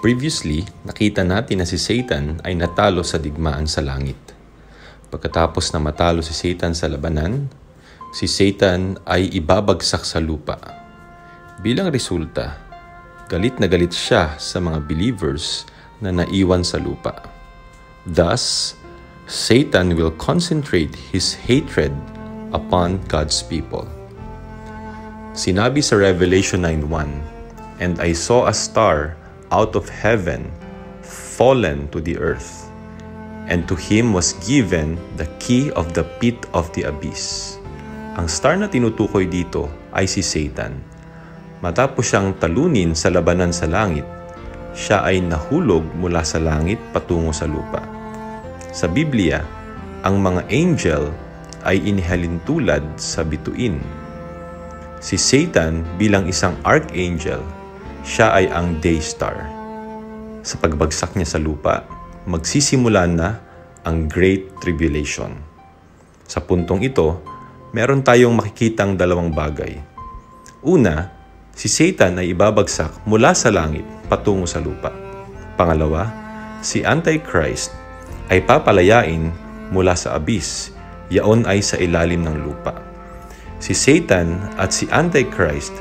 Previously, nakita natin na si Satan ay natalo sa digmaan sa langit. Pagkatapos na matalo si Satan sa labanan, si Satan ay ibabagsak sa lupa. Bilang resulta, galit na galit siya sa mga believers na naiwan sa lupa. Thus, Satan will concentrate his hatred upon God's people. Sinabi sa Revelation 9:1, "And I saw a star out of heaven fallen to the earth, and to him was given the key of the pit of the abyss." Ang star na tinutukoy dito ay si Satan. Matapos siyang talunin sa labanan sa langit, siya ay nahulog mula sa langit patungo sa lupa. Sa Biblia, ang mga angel ay inihalintulad sa bituin. Si Satan bilang isang archangel, siya ay ang day star. Sa pagbagsak niya sa lupa, magsisimula na ang Great Tribulation. Sa puntong ito, meron tayong makikitang dalawang bagay. Una, si Satan ay ibabagsak mula sa langit patungo sa lupa. Pangalawa, si Antichrist ay papalayain mula sa abyss, yaon ay sa ilalim ng lupa. Si Satan at si Antichrist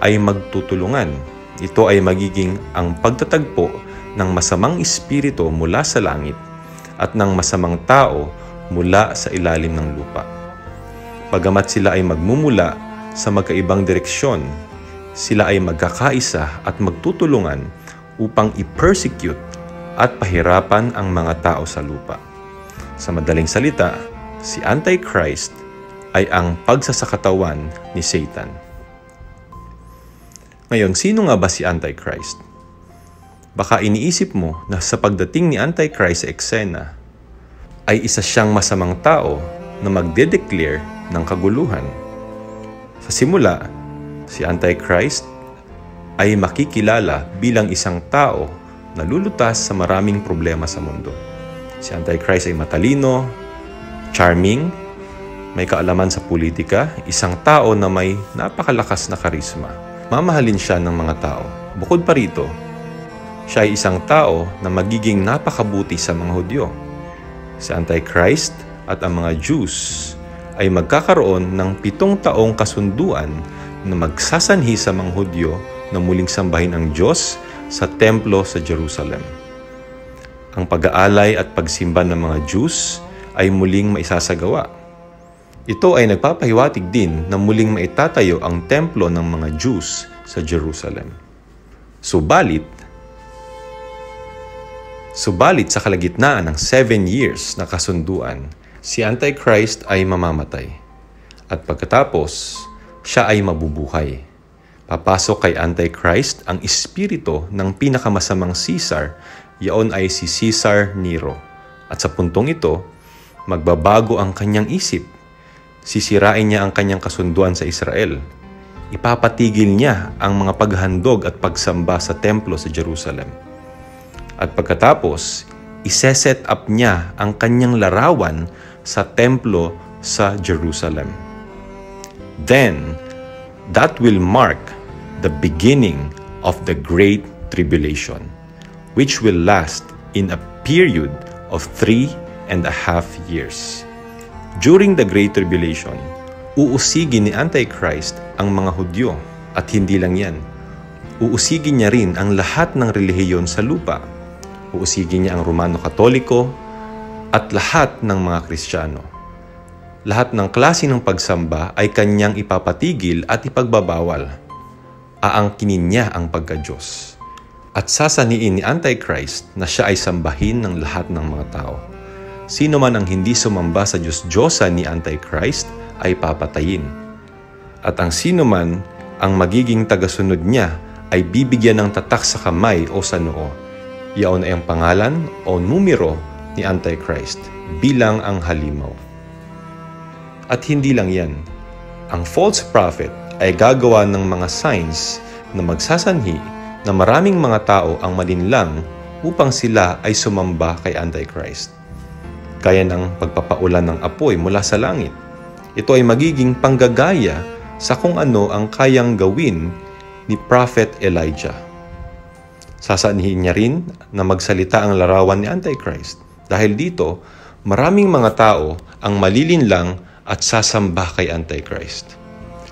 ay magtutulungan. Ito ay magiging ang pagtatagpo ng masamang espiritu mula sa langit at ng masamang tao mula sa ilalim ng lupa. Bagamat sila ay magmumula sa magkaibang direksyon, sila ay magkakaisa at magtutulungan upang i-persecute at pahirapan ang mga tao sa lupa. Sa madaling salita, si Antichrist ay ang pagsasakatawan ni Satan. Ngayon, sino nga ba si Antichrist? Baka iniisip mo na sa pagdating ni Antichrist sa eksena, ay isa siyang masamang tao na magde-declare ng kaguluhan. Sa simula, si Antichrist ay makikilala bilang isang tao na lulutas sa maraming problema sa mundo. Si Antichrist ay matalino, charming, may kaalaman sa politika, isang tao na may napakalakas na karisma. Mamahalin siya ng mga tao. Bukod pa rito, siya ay isang tao na magiging napakabuti sa mga Hudyo. Si Antichrist at ang mga Jews ay magkakaroon ng 7 taong kasunduan na magsasanhi sa mga Hudyo na muling sambahin ang Diyos sa templo sa Jerusalem. Ang pag-aalay at pagsimba ng mga Jews ay muling maisasagawa. Ito ay nagpapahiwatig din na muling maitatayo ang templo ng mga Jews sa Jerusalem. Subalit sa kalagitnaan ng 7 years na kasunduan, si Antichrist ay mamamatay. At pagkatapos, siya ay mabubuhay. Papasok kay Antichrist ang espiritu ng pinakamasamang Caesar, yaon ay si Caesar Nero. At sa puntong ito, magbabago ang kanyang isip. Sisirain niya ang kanyang kasunduan sa Israel. Ipapatigil niya ang mga paghandog at pagsamba sa templo sa Jerusalem. At pagkatapos, iseset up niya ang kanyang larawan sa templo sa Jerusalem. Then, that will mark the beginning of the Great Tribulation, which will last in a period of 3.5 years. During the Great Tribulation, uusigin ni Antichrist ang mga Hudyo at hindi lang yan. Uusigin niya rin ang lahat ng relihiyon sa lupa. Uusigin niya ang Romano Katoliko at lahat ng mga Kristiyano. Lahat ng klase ng pagsamba ay kanyang ipapatigil at ipagbabawal. Aangkinin niya ang pagka-Diyos. At sasaniin ni Antichrist na siya ay sambahin ng lahat ng mga tao. Sino man ang hindi sumamba sa Diyos-Diyosa ni Antichrist ay papatayin. At ang sino man ang magiging tagasunod niya ay bibigyan ng tatak sa kamay o sa noo. Iyon ay ang pangalan o numero ni Antichrist bilang ang halimaw. At hindi lang yan. Ang false prophet ay gagawa ng mga signs na magsasanhi na maraming mga tao ang malinlang upang sila ay sumamba kay Antichrist. Gaya ng pagpapaulan ng apoy mula sa langit. Ito ay magiging panggagaya sa kung ano ang kayang gawin ni Prophet Elijah. Sasaanihin niya rin na magsalita ang larawan ni Antichrist. Dahil dito, maraming mga tao ang malilinlang at sasamba kay Antichrist.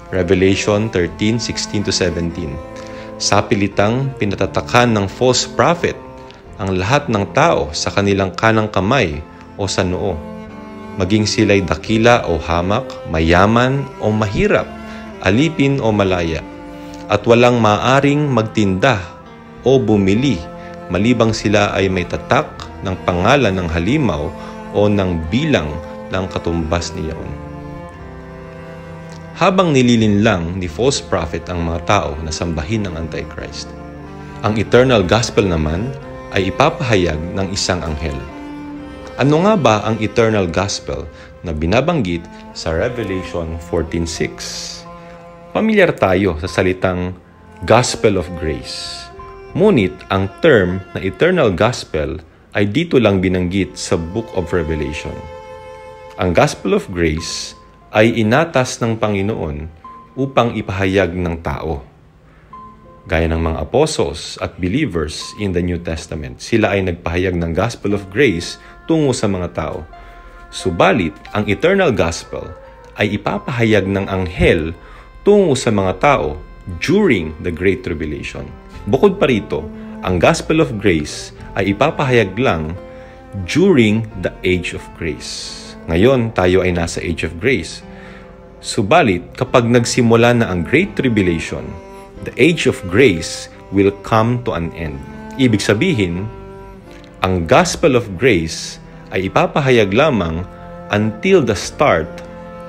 Revelation 13:16-17. Sa pilitang pinatatakan ng false prophet ang lahat ng tao sa kanilang kanang kamay o sa noo, maging sila'y dakila o hamak, mayaman o mahirap, alipin o malaya, at walang maaring magtinda o bumili malibang sila ay may tatak ng pangalan ng halimaw o ng bilang ng katumbas niyaon. Habang nililinlang ni false prophet ang mga tao na sambahin ng Antichrist, ang eternal gospel naman ay ipapahayag ng isang anghel. Ano nga ba ang eternal gospel na binabanggit sa Revelation 14:6? Pamilyar tayo sa salitang gospel of grace. Ngunit ang term na eternal gospel ay dito lang binanggit sa Book of Revelation. Ang gospel of grace ay inatas ng Panginoon upang ipahayag ng tao. Gaya ng mga apostles at believers in the New Testament, sila ay nagpahayag ng gospel of grace tungo sa mga tao. Subalit, ang eternal gospel ay ipapahayag ng anghel tungo sa mga tao during the Great Tribulation. Bukod pa rito, ang gospel of grace ay ipapahayag lang during the age of grace. Ngayon, tayo ay nasa age of grace. Subalit, kapag nagsimula na ang Great Tribulation, the age of grace will come to an end. Ibig sabihin, ang gospel of grace ay ipapahayag lamang until the start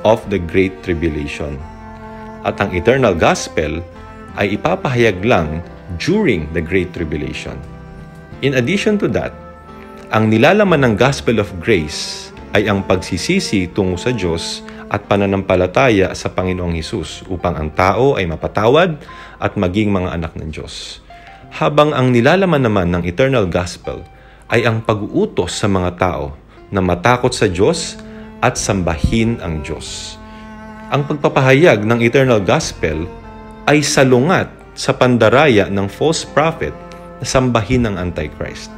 of the Great Tribulation. At ang eternal gospel ay ipapahayag lang during the Great Tribulation. In addition to that, ang nilalaman ng gospel of grace ay ang pagsisisi tungo sa Diyos at pananampalataya sa Panginoong Hesus upang ang tao ay mapatawad at maging mga anak ng Diyos. Habang ang nilalaman naman ng eternal gospel ay ang pag-uutos sa mga tao na matakot sa Diyos at sambahin ang Diyos. Ang pagpapahayag ng eternal gospel ay salungat sa pandaraya ng false prophet na sambahin ng Antichrist.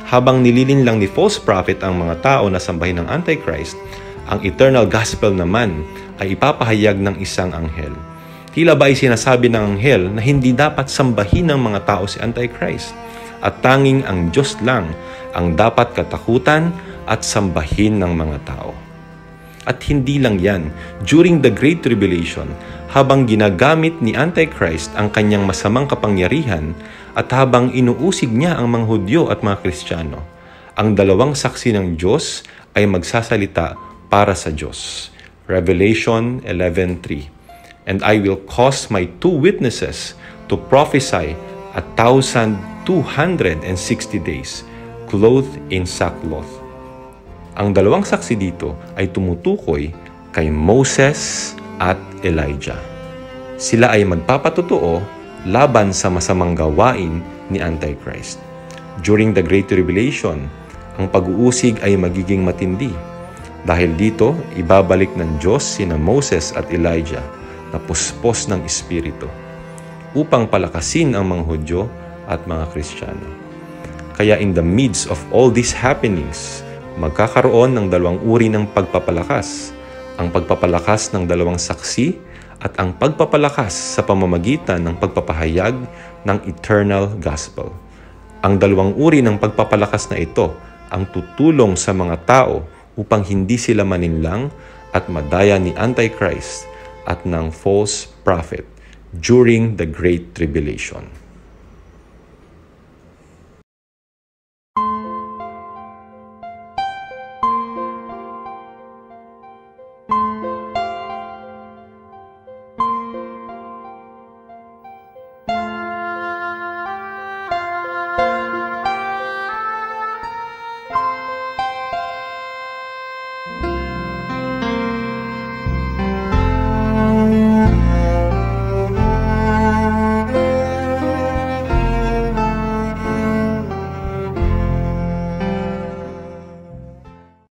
Habang nililinlang ni false prophet ang mga tao na sambahin ng Antichrist, ang eternal gospel naman ay ipapahayag ng isang anghel. Tila ba ay sinasabi ng anghel na hindi dapat sambahin ng mga tao si Antichrist at tanging ang Diyos lang ang dapat katakutan at sambahin ng mga tao. At hindi lang yan, during the Great Tribulation, habang ginagamit ni Antichrist ang kanyang masamang kapangyarihan at habang inuusig niya ang mga Hudyo at mga Kristiyano, ang dalawang saksi ng Diyos ay magsasalita para sa Diyos. Revelation 11:3. And I will cause my 2 witnesses to prophesy 1,260 days, clothed in sackcloth. Ang dalawang saksi dito ay tumutukoy kay Moses at Elijah. Sila ay magpapatotoo laban sa masamang gawain ni Antichrist. During the Great Tribulation, ang pag-uusig ay magiging matindi. Dahil dito, ibabalik ng Diyos sina Moses at Elijah na puspos ng Espiritu upang palakasin ang mga Hudyo at mga Kristiyano. Kaya in the midst of all these happenings, magkakaroon ng dalawang uri ng pagpapalakas. Ang pagpapalakas ng dalawang saksi at ang pagpapalakas sa pamamagitan ng pagpapahayag ng eternal gospel. Ang dalawang uri ng pagpapalakas na ito ang tutulong sa mga tao upang hindi sila maninlang at madaya ni Antichrist at ng false prophet during the Great Tribulation.